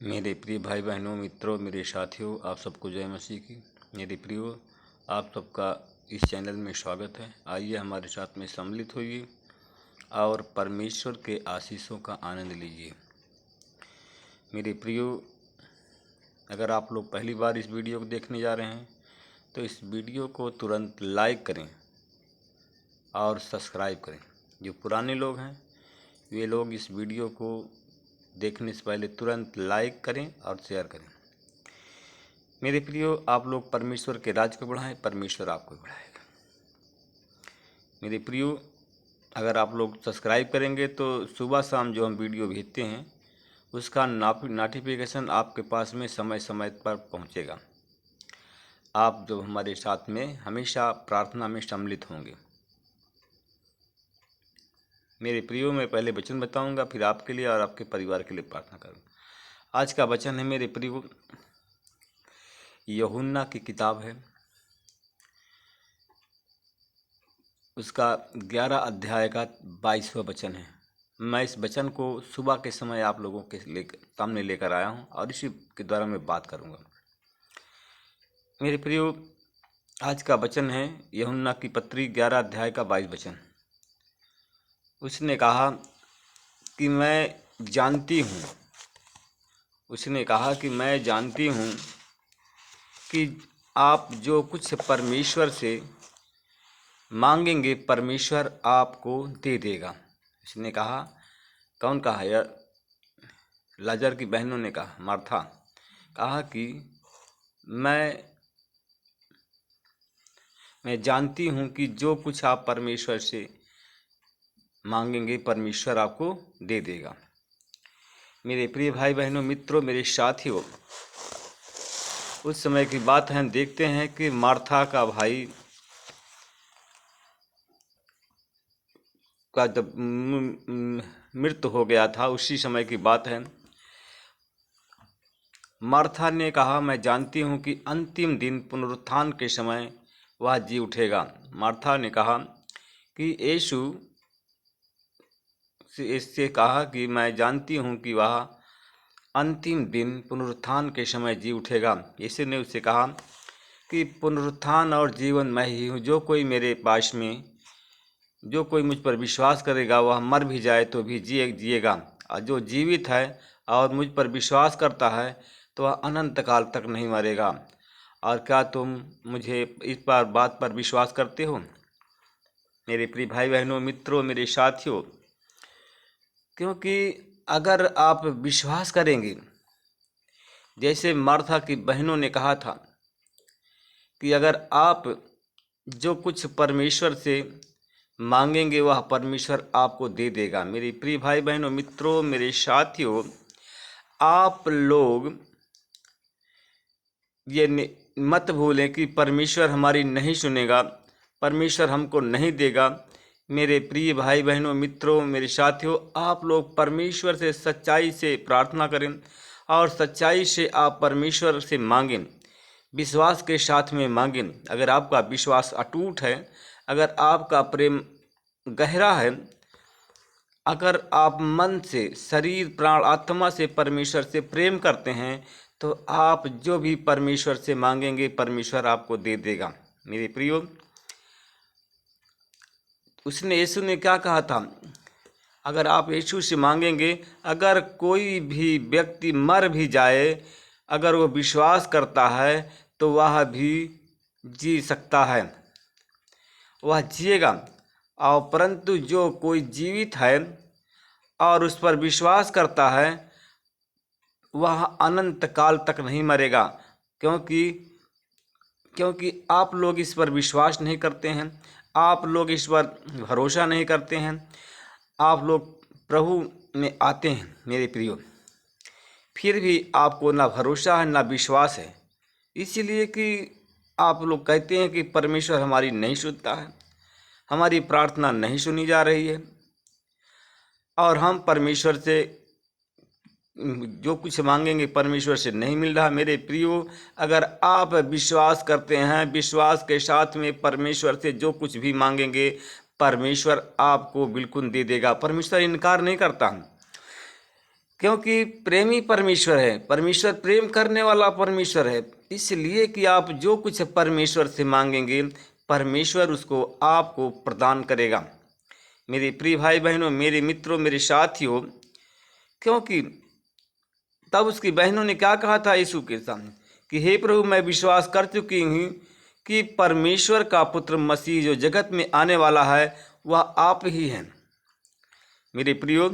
मेरे प्रिय भाई बहनों, मित्रों, मेरे साथियों, आप सबको जय मसीह की। मेरे प्रियो, आप सबका इस चैनल में स्वागत है। आइए हमारे साथ में सम्मिलित होइए और परमेश्वर के आशीषों का आनंद लीजिए। मेरे प्रियो, अगर आप लोग पहली बार इस वीडियो को देखने जा रहे हैं तो इस वीडियो को तुरंत लाइक करें और सब्सक्राइब करें। जो पुराने लोग हैं वे लोग इस वीडियो को देखने से पहले तुरंत लाइक करें और शेयर करें। मेरे प्रियो, आप लोग परमेश्वर के राज को बढ़ाएं, परमेश्वर आपको बढ़ाएगा। मेरे प्रियो, अगर आप लोग सब्सक्राइब करेंगे तो सुबह शाम जो हम वीडियो भेजते हैं उसका नोटिफिकेशन आपके पास में समय समय पर पहुंचेगा। आप जो हमारे साथ में हमेशा प्रार्थना में सम्मिलित होंगे। मेरे प्रियो, मैं पहले वचन बताऊंगा, फिर आपके लिए और आपके परिवार के लिए प्रार्थना करूंगा। आज का वचन है मेरे प्रियो, यूहन्ना की किताब है, उसका 11 अध्याय का 22वां वचन है। मैं इस वचन को सुबह के समय आप लोगों के सामने लेकर आया हूं और इसी के द्वारा मैं बात करूंगा। मेरे प्रियो, आज का वचन है यूहन्ना की पत्री 11 अध्याय का 22 वचन। उसने कहा कि मैं जानती हूँ कि आप जो कुछ परमेश्वर से मांगेंगे परमेश्वर आपको दे देगा। उसने कहा, कौन कहा? यार लाजर की बहनों ने कहा, मार्था कहा कि मैं जानती हूँ कि जो कुछ आप परमेश्वर से मांगेंगे परमेश्वर आपको दे देगा। मेरे प्रिय भाई बहनों, मित्रों, मेरे साथियों, उस समय की बात है, हम देखते हैं कि मार्था का भाई का जब मृत्यु हो गया था, उसी समय की बात है। मार्था ने कहा, मैं जानती हूँ कि अंतिम दिन पुनरुत्थान के समय वह जी उठेगा। मार्था ने कहा कि यीशु इससे कहा कि मैं जानती हूँ कि वह अंतिम दिन पुनरुत्थान के समय जी उठेगा। यीशु ने उससे कहा कि पुनरुत्थान और जीवन मैं ही हूँ। जो कोई मुझ पर विश्वास करेगा वह मर भी जाए तो भी जिएगा, और जो जीवित है और मुझ पर विश्वास करता है तो वह अनंत काल तक नहीं मरेगा। और क्या तुम मुझे इस बात पर विश्वास करते हो? मेरे प्रिय भाई बहनों, मित्रों, मेरे साथियों, क्योंकि अगर आप विश्वास करेंगे, जैसे मार्था की बहनों ने कहा था कि अगर आप जो कुछ परमेश्वर से मांगेंगे वह परमेश्वर आपको दे देगा। मेरे प्रिय भाई बहनों, मित्रों, मेरे साथियों, आप लोग ये मत भूलें कि परमेश्वर हमारी नहीं सुनेगा, परमेश्वर हमको नहीं देगा। मेरे प्रिय भाई बहनों, मित्रों, मेरे साथियों, आप लोग परमेश्वर से सच्चाई से प्रार्थना करें और सच्चाई से आप परमेश्वर से मांगें, विश्वास के साथ में मांगें। अगर आपका विश्वास अटूट है, अगर आपका प्रेम गहरा है, अगर आप मन से, शरीर, प्राण, आत्मा से परमेश्वर से प्रेम करते हैं, तो आप जो भी परमेश्वर से मांगेंगे परमेश्वर आपको दे देगा। मेरे प्रियो, यीशु ने क्या कहा था? अगर आप यीशु से मांगेंगे, अगर कोई भी व्यक्ति मर भी जाए, अगर वो विश्वास करता है तो वह भी जी सकता है, वह जिएगा। और परंतु जो कोई जीवित है और उस पर विश्वास करता है वह अनंत काल तक नहीं मरेगा। क्योंकि आप लोग इस पर विश्वास नहीं करते हैं, आप लोग इस पर भरोसा नहीं करते हैं। आप लोग प्रभु में आते हैं मेरे प्रियो, फिर भी आपको ना भरोसा है ना विश्वास है, इसीलिए कि आप लोग कहते हैं कि परमेश्वर हमारी नहीं सुनता है, हमारी प्रार्थना नहीं सुनी जा रही है, और हम परमेश्वर से जो कुछ मांगेंगे परमेश्वर से नहीं मिल रहा। मेरे प्रियो, अगर आप विश्वास करते हैं, विश्वास के साथ में परमेश्वर से जो कुछ भी मांगेंगे परमेश्वर आपको बिल्कुल दे देगा। परमेश्वर इनकार नहीं करता, क्योंकि प्रेमी परमेश्वर है, परमेश्वर प्रेम करने वाला परमेश्वर है, इसलिए कि आप जो कुछ परमेश्वर से मांगेंगे परमेश्वर उसको आपको प्रदान करेगा। मेरे प्रिय भाई बहनों, मेरे मित्रों, मेरे साथियों, क्योंकि तब उसकी बहनों ने क्या कहा था यीशु के सामने कि हे प्रभु, मैं विश्वास कर चुकी हूँ कि परमेश्वर का पुत्र मसीह जो जगत में आने वाला है वह आप ही हैं। मेरे प्रियो,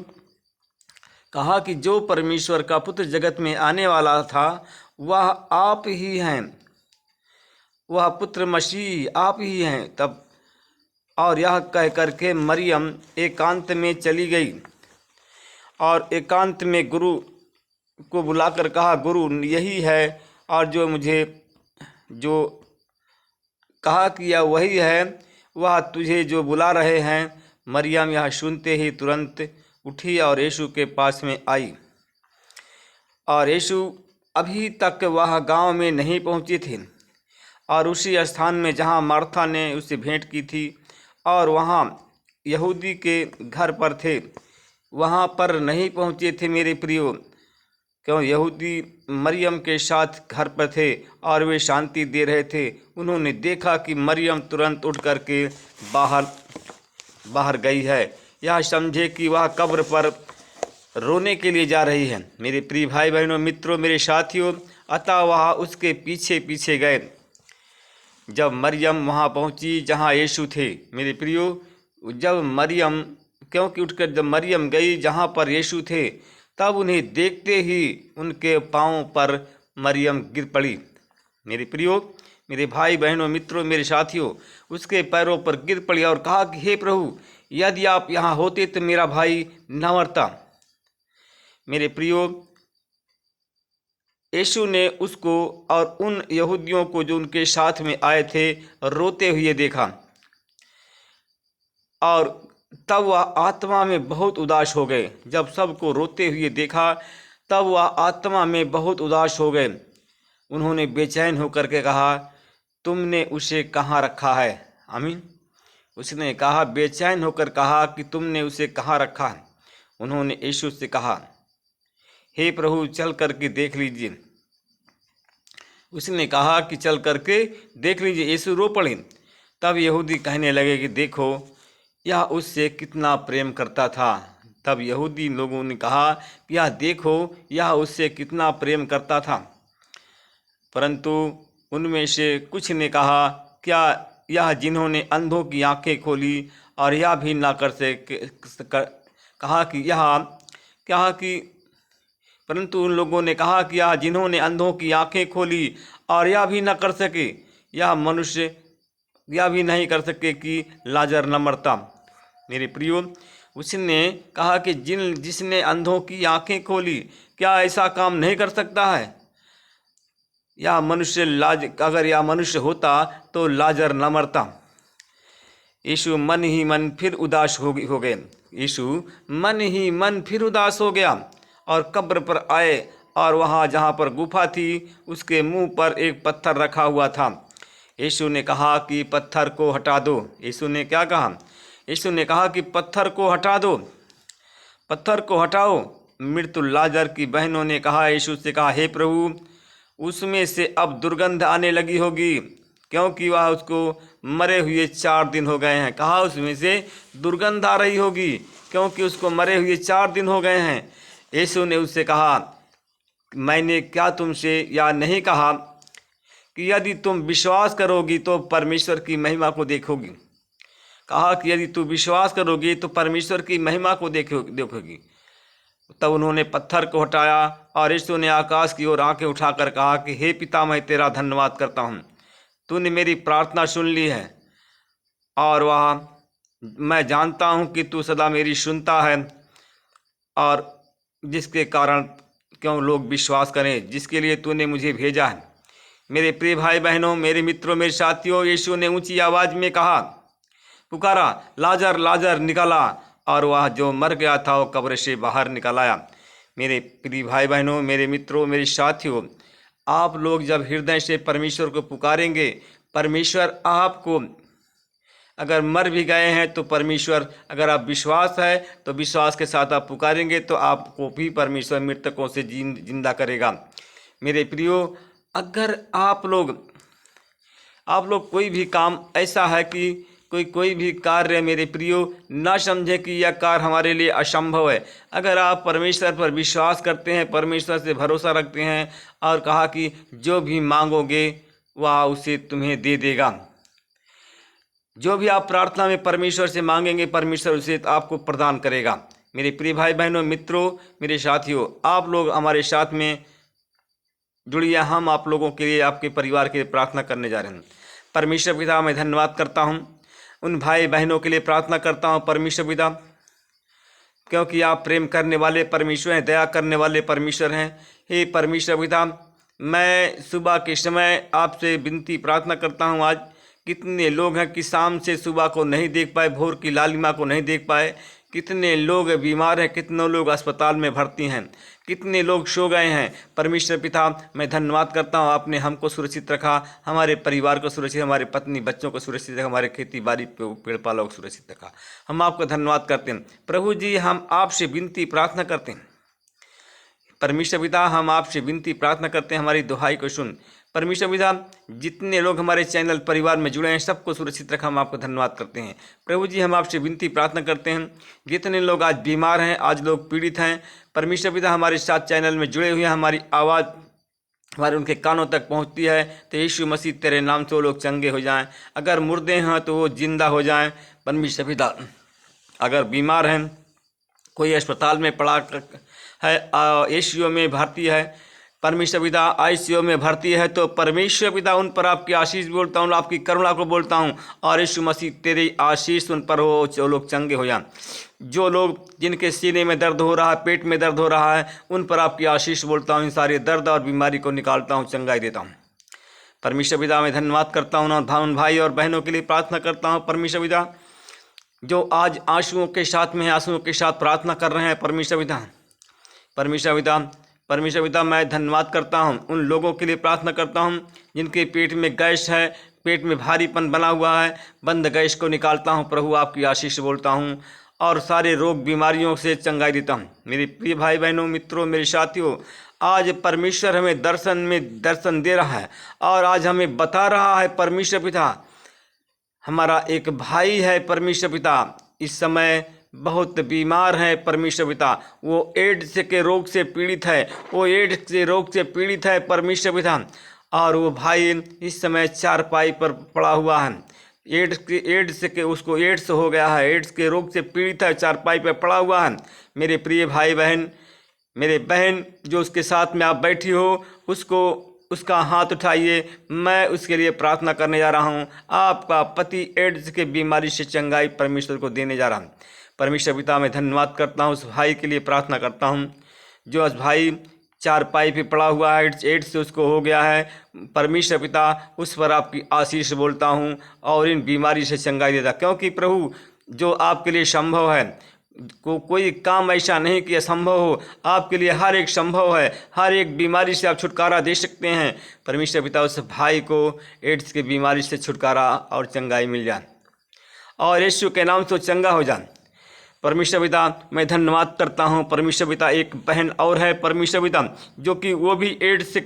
कहा कि जो परमेश्वर का पुत्र जगत में आने वाला था वह आप ही हैं, वह पुत्र मसीह आप ही हैं। तब और यह कह करके मरियम एकांत में चली गई और एकांत में गुरु को बुलाकर कहा, गुरु यही है और जो मुझे जो कहा कि यह वही है, वह तुझे जो बुला रहे हैं। मरियम यह सुनते ही तुरंत उठी और यीशु के पास में आई। और यीशु अभी तक वह गांव में नहीं पहुंचे थे और उसी स्थान में जहां मार्था ने उससे भेंट की थी और वहां यहूदी के घर पर थे, वहां पर नहीं पहुंचे थे मेरे प्रियो। क्यों? यहूदी मरियम के साथ घर पर थे और वे शांति दे रहे थे। उन्होंने देखा कि मरियम तुरंत उठ करके बाहर गई है, यह समझे कि वह कब्र पर रोने के लिए जा रही है। मेरे प्रिय भाई बहनों, मित्रों, मेरे साथियों, अतः वह उसके पीछे पीछे गए। जब मरियम वहाँ पहुँची जहाँ यीशु थे, मेरे प्रियो, जब मरियम क्योंकि उठकर जब मरियम गई जहाँ पर यीशु थे, तब उन्हें देखते ही उनके पाँव पर मरियम गिर पड़ी। मेरे प्रियो, मेरे भाई बहनों, मित्रों, मेरे साथियों, उसके पैरों पर गिर पड़ी और कहा कि हे प्रभु, यदि आप यहाँ होते तो मेरा भाई न मरता। मेरे प्रियो, यीशु ने उसको और उन यहूदियों को जो उनके साथ में आए थे रोते हुए देखा और तब वह आत्मा में बहुत उदास हो गए। जब सबको रोते हुए देखा तब वह आत्मा में बहुत उदास हो गए। उन्होंने बेचैन होकर के कहा, तुमने उसे कहाँ रखा है? आमीन। उसने कहा, बेचैन होकर कहा कि तुमने उसे कहाँ रखा है? उन्होंने यीशु से कहा, हे प्रभु, चल करके देख लीजिए। उसने कहा कि चल करके देख लीजिए। यीशु रो पड़े। तब यहूदी कहने लगे कि देखो, यह उससे कितना प्रेम करता था। तब यहूदी लोगों ने कहा कि यह देखो, यह उससे कितना प्रेम करता था। परंतु उनमें से कुछ ने कहा, क्या यह जिन्होंने अंधों की आंखें खोली और यह भी ना कर सके? कहा कि परंतु उन लोगों ने कहा कि यह जिन्होंने अंधों की आंखें खोली और यह भी न कर सके, यह मनुष्य यह भी नहीं कर सके कि लाजर न मरता। मेरे प्रियो, उसने कहा कि जिसने अंधों की आंखें खोली, क्या ऐसा काम नहीं कर सकता है? यह मनुष्य अगर यह मनुष्य होता तो लाजर न मरता। यीशु मन ही मन फिर उदास हो गए। यीशु मन ही मन फिर उदास हो गया और कब्र पर आए और वहाँ जहाँ पर गुफा थी उसके मुंह पर एक पत्थर रखा हुआ था। यीशु ने कहा कि पत्थर को हटा दो। यीशु ने क्या कहा? यीशु ने कहा कि पत्थर को हटा दो, पत्थर को हटाओ। मृत्यु लाजर की बहनों ने कहा, यीशु से कहा, हे प्रभु, उसमें से अब दुर्गंध आने लगी होगी, क्योंकि वह उसको मरे हुए 4 दिन हो गए हैं। कहा उसमें से दुर्गंध आ रही होगी क्योंकि उसको मरे हुए 4 दिन हो गए हैं। यीशु ने उससे कहा, मैंने क्या तुमसे या नहीं कहा कि यदि तुम विश्वास करोगी तो परमेश्वर की महिमा को देखोगी? कहा कि यदि तू विश्वास करोगी तो परमेश्वर की महिमा को देखोगी। तब उन्होंने पत्थर को हटाया और यीशु ने आकाश की ओर आंखें उठाकर कहा कि हे पिता, मैं तेरा धन्यवाद करता हूँ, तूने मेरी प्रार्थना सुन ली है और मैं जानता हूँ कि तू सदा मेरी सुनता है, और जिसके कारण क्यों लोग विश्वास करें, जिसके लिए तूने मुझे भेजा है। मेरे प्रिय भाई बहनों, मेरे मित्रों, मेरे साथियों, यीशु ने ऊंची आवाज़ में कहा, पुकारा, लाजर लाजर निकल आ, और वह जो मर गया था वो कब्र से बाहर निकल आया। मेरे प्रिय भाई बहनों, मेरे मित्रों, मेरे साथियों, आप लोग जब हृदय से परमेश्वर को पुकारेंगे, परमेश्वर आपको अगर मर भी गए हैं तो परमेश्वर, अगर आप विश्वास है तो विश्वास के साथ आप पुकारेंगे तो आपको भी परमेश्वर मृतकों से जिंदा करेगा। मेरे प्रियो, अगर आप लोग कोई भी काम ऐसा है कि कोई भी कार्य मेरे प्रियो ना समझे कि यह कार्य हमारे लिए असंभव है। अगर आप परमेश्वर पर विश्वास करते हैं, परमेश्वर से भरोसा रखते हैं और कहा कि जो भी मांगोगे वह उसे तुम्हें दे देगा। जो भी आप प्रार्थना में परमेश्वर से मांगेंगे परमेश्वर उसे आपको प्रदान करेगा। मेरे प्रिय भाई बहनों, मित्रों, मेरे साथियों, आप लोग हमारे साथ में जुड़िए। हम आप लोगों के लिए, आपके परिवार के लिए प्रार्थना करने जा रहे हैं। परमेश्वर पिता, मैं धन्यवाद करता हूँ, उन भाई बहनों के लिए प्रार्थना करता हूँ परमेश्वर पिता, क्योंकि आप प्रेम करने वाले परमेश्वर हैं, दया करने वाले परमेश्वर हैं। हे परमेश्वर पिता, मैं सुबह के समय आपसे विनती प्रार्थना करता हूँ। आज कितने लोग हैं कि शाम से सुबह को नहीं देख पाए, भोर की लालिमा को नहीं देख पाए। कितने लोग बीमार हैं, कितने लोग अस्पताल में भर्ती हैं, कितने लोग सो गए हैं। परमेश्वर पिता, मैं धन्यवाद करता हूँ, आपने हमको सुरक्षित रखा, हमारे परिवार को सुरक्षित, हमारे पत्नी बच्चों को सुरक्षित रखा, हमारे खेती बाड़ी पेड़ पालों को सुरक्षित रखा। हम आपका धन्यवाद करते हैं प्रभु जी। हम आपसे विनती प्रार्थना करते हैं परमेश्वर पिता, हम आपसे विनती प्रार्थना करते हैं, हमारी दुहाई को सुन परमेश्वर पिता। जितने लोग हमारे चैनल परिवार में जुड़े हैं सबको सुरक्षित रखा, हम आपको धन्यवाद करते हैं प्रभु जी। हम आपसे विनती प्रार्थना करते हैं, जितने लोग आज बीमार हैं, आज लोग पीड़ित हैं, परमेश्वर पिता हमारे साथ चैनल में जुड़े हुए हैं, हमारी आवाज़ हमारे उनके कानों तक पहुंचती है, तो यीशु मसीह तेरे नाम से वो लोग चंगे हो जाएं। अगर मुर्दे हैं तो वो जिंदा हो जाएं परमेश्वर पिता। अगर बीमार हैं, कोई अस्पताल में पड़ा है, एसीयू में भर्ती है परमेश्वर पिता, आईसीयू में भर्ती है, तो परमेश्वर पिता उन पर आपकी आशीष बोलता हूँ, आपकी करुणा को बोलता हूँ, और यीशु मसीह तेरी आशीष उन पर हो, जो लोग चंगे हो जाएं। जो लोग जिनके सीने में दर्द हो रहा है, पेट में दर्द हो रहा है, उन पर आपकी आशीष बोलता हूँ, इन सारे दर्द और बीमारी को निकालता हूँ, चंगाई देता हूँ परमेश्वर पिता। मैं धन्यवाद करता हूँ और उन भाई और बहनों के लिए प्रार्थना करता हूँ परमेश्वर पिता, जो आज आंसुओं के साथ में, आंसुओं के साथ प्रार्थना कर रहे हैं परमेश्वर पिता। परमेश्वर पिता, मैं धन्यवाद करता हूँ, उन लोगों के लिए प्रार्थना करता हूँ जिनके पेट में गैस है, पेट में भारीपन बना हुआ है, बंद गैस को निकालता हूँ प्रभु, आपकी आशीष बोलता हूँ और सारे रोग बीमारियों से चंगाई देता हूँ। मेरे प्रिय भाई बहनों, मित्रों, मेरे साथियों, आज परमेश्वर हमें दर्शन दे रहा है और आज हमें बता रहा है परमेश्वर पिता, हमारा एक भाई है परमेश्वर पिता, इस समय बहुत बीमार है परमेश्वर पिता, वो एड्स के रोग से पीड़ित है, वो एड्स के रोग से पीड़ित है परमेश्वर पिता, और वो भाई इस समय चारपाई पर पड़ा हुआ है। उसको एड्स हो गया है, एड्स के रोग से पीड़ित है, चारपाई पर पड़ा हुआ है। मेरे प्रिय भाई बहन, मेरे बहन जो उसके साथ में आप बैठी हो, उसका हाथ उठाइए, मैं उसके लिए प्रार्थना करने जा रहा हूँ। आपका पति एड्स के बीमारी से चंगाई परमेश्वर को देने जा रहा हूँ परमेश्वर पिता। मैं धन्यवाद करता हूँ, उस भाई के लिए प्रार्थना करता हूँ जो उस भाई चारपाई पे पड़ा हुआ है, एड्स से उसको हो गया है परमेश्वर पिता, उस पर आपकी आशीष बोलता हूँ और इन बीमारी से चंगाई देता, क्योंकि प्रभु जो आपके लिए संभव है, कोई काम ऐसा नहीं कि असंभव हो, आपके लिए हर एक संभव है, हर एक बीमारी से आप छुटकारा दे सकते हैं परमेश्वर पिता। उस भाई को एड्स की बीमारी से छुटकारा और चंगाई मिल जाए और यीशु के नाम से चंगा हो जाए परमेश्वर पिता। मैं धन्यवाद करता हूं परमेश्वर पिता। एक बहन और है परमेश्वर पिता, जो कि वो भी एड्स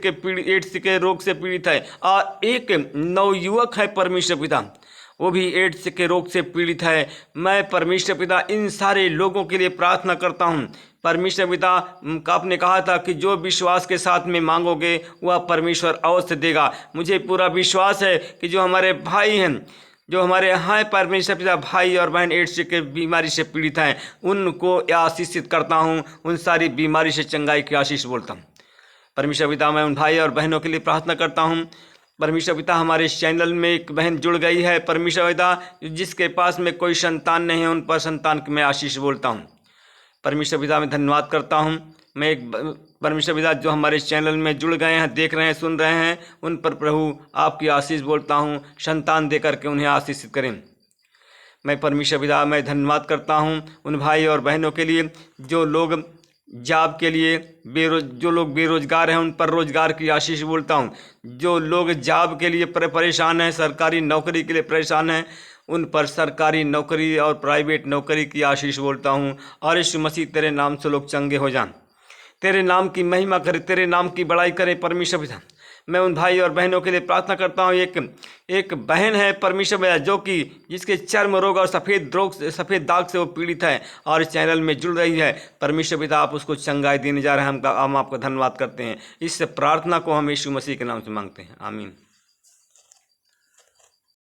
के रोग से पीड़ित है, और एक नवयुवक है परमेश्वर पिता, वो भी एड्स के रोग से पीड़ित है। मैं परमेश्वर पिता इन सारे लोगों के लिए प्रार्थना करता हूँ परमेश्वर पिता। आपने कहा था कि जो विश्वास के साथ में मांगोगे वह परमेश्वर अवश्य देगा। मुझे पूरा विश्वास है कि जो हमारे भाई हैं, जो हमारे यहाँ परमेश्वर पिता भाई और बहन एड्स के बीमारी से पीड़ित हैं, उनको आशीषित करता हूँ, उन सारी बीमारी से चंगाई की आशीष बोलता हूँ परमेश्वर पिता। मैं उन भाई और बहनों के लिए प्रार्थना करता हूँ परमेश्वर पिता। हमारे इस चैनल में एक बहन जुड़ गई है परमेश्वर पिता, जिसके पास में कोई संतान नहीं है, उन पर संतान की मैं आशीष बोलता हूँ परमेश्वर पिता। मैं धन्यवाद करता हूँ। मैं एक परमेश्वर पिता जो हमारे इस चैनल में जुड़ गए हैं, देख रहे हैं, सुन रहे हैं, उन पर प्रभु आपकी आशीष बोलता हूँ, संतान दे करके उन्हें आशीषित करें। मैं परमेश्वर पिता, मैं धन्यवाद करता हूँ उन भाई और बहनों के लिए जो लोग जॉब के लिए जो लोग बेरोजगार हैं, उन पर रोजगार की आशीष बोलता हूँ। जो लोग जॉब के लिए परेशान हैं, सरकारी नौकरी के लिए परेशान हैं, उन पर सरकारी नौकरी और प्राइवेट नौकरी की आशीष बोलता हूँ। और यीशु मसीह तेरे नाम से लोग चंगे हो जान, तेरे नाम की महिमा करे, तेरे नाम की बड़ाई करे परमेश्वर पिता। मैं उन भाई और बहनों के लिए प्रार्थना करता हूँ। एक बहन है परमेश्वर पिता जो कि जिसके चर्म रोग और सफ़ेद दाग से वो पीड़ित है और इस चैनल में जुड़ रही है। परमेश्वर पिता आप उसको चंगाई देने जा रहे हैं। हम आपका धन्यवाद करते हैं। इस प्रार्थना को हम यीशु मसीह के नाम से मांगते हैं, आमीन।